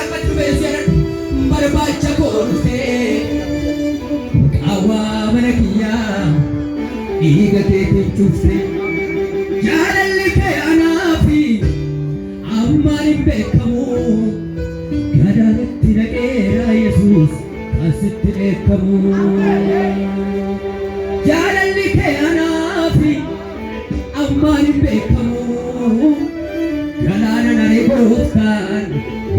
faarfachuu beeksisaan barbaacha kooltee qaawwaa mana kiyyaa dhiiga keetiin cuuftee jaalalli kee anaafi ammaan hin beekamu gadaanatti naqeera Yesuus asitti beekamu jaalalli kee anaafi ammaan hin beekamu galaana naree gooftaan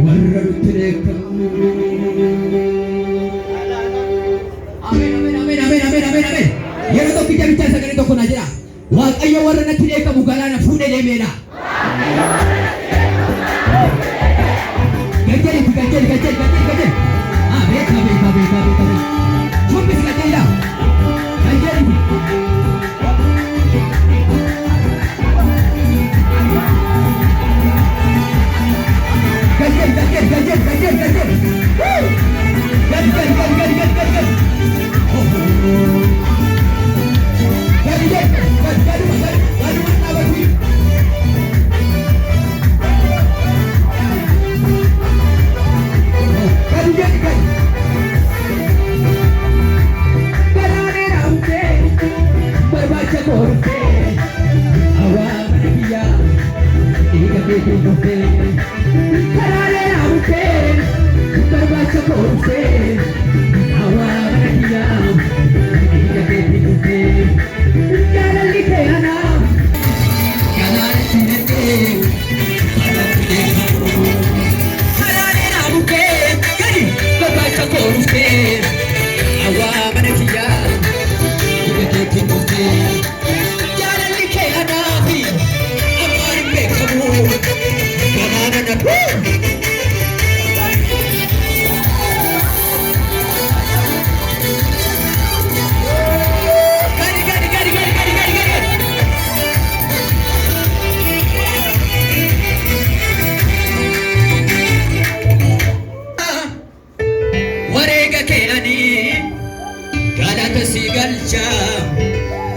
warra nutti beekamu. Ameen. Yeroo tokkicha bichaa sagalee tokko na jira. Waaqayyo warra natti beekamu galaana fuudhee deemeera. Gajjali. Beeka. Shubbis gajjaliidha. Gajjali.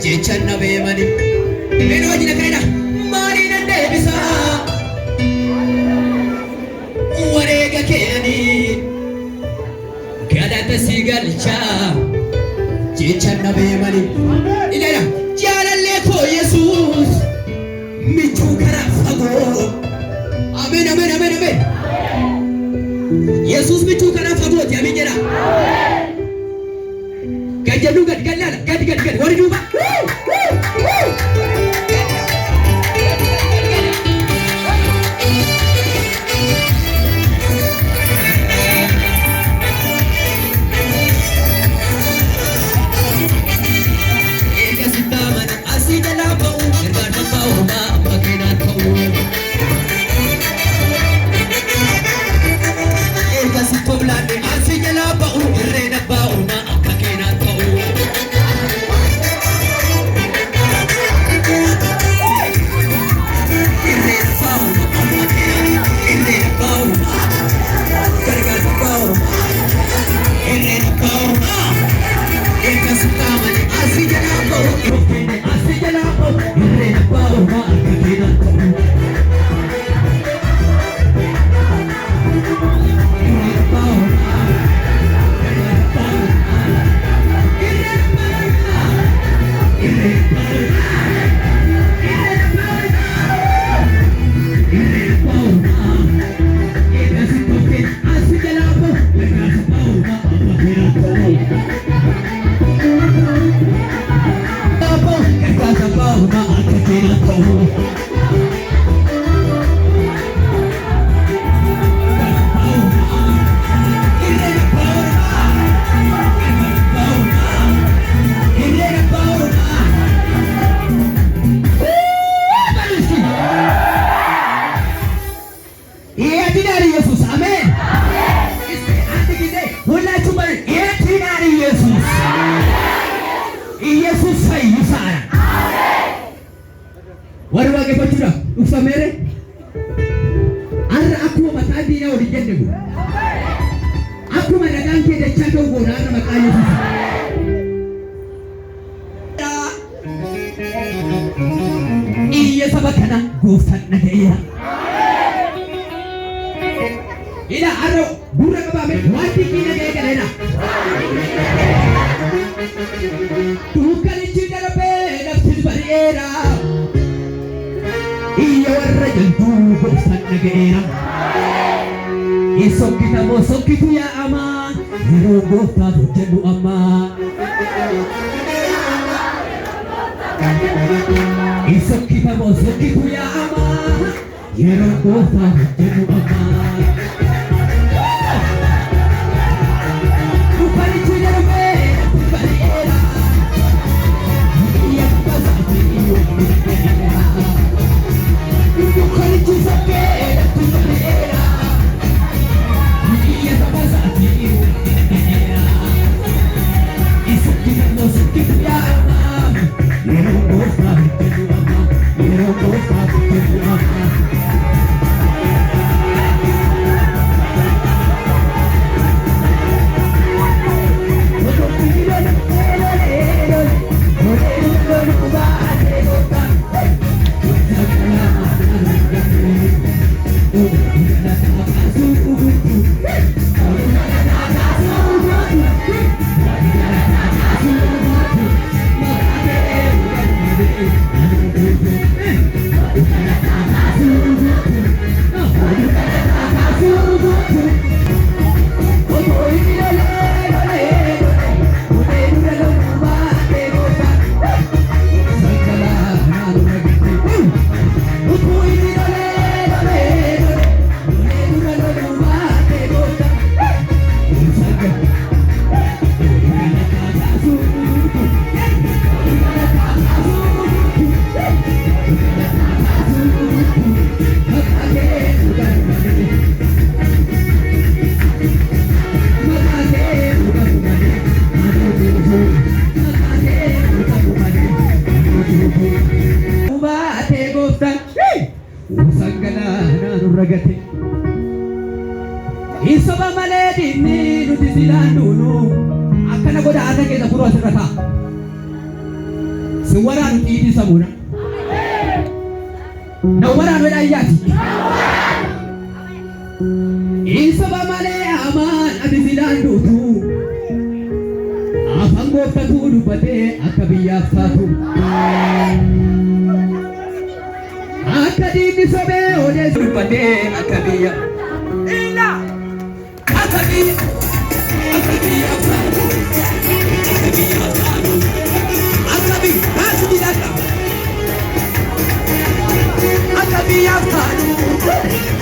Jechanna beemani eno wajjina kanina maaliin deebisaa wareega keeni galata si galchaa jechanna beemani ilaala jaalallee koo Yesuus michuu karaa fagoo ameen Yesuus michuu karaa fagooti ameen jedha gajjalluu gad warri duuba warra waaqeffachuudhaaf dhuffameere har'a akkuma mataa diinaa olii jenne kun akkuma nagaan kee dachaa ta'u goona har'a maqaa Yesuus. Iyya saba kana gooftaan dhaga'eera. ila arro gurra qabame wanti kina geegalena tukalichi darbe nafsi bariera iya warra jaltu gosan nageera isokita mo sokitu ya ama yero gofta dojelu ama isokita mo sokitu ya ama yero gofta dojelu ama Isaba maledi ni nuti silandunu akana goda atake da furo asirata siwara nuti idi sabuna na wara no da yati isaba male aman adi silandutu afango tatulu pate akabiya fatu akadi bisobe ode pate akabiya ila akabi asbidaka akabi afanu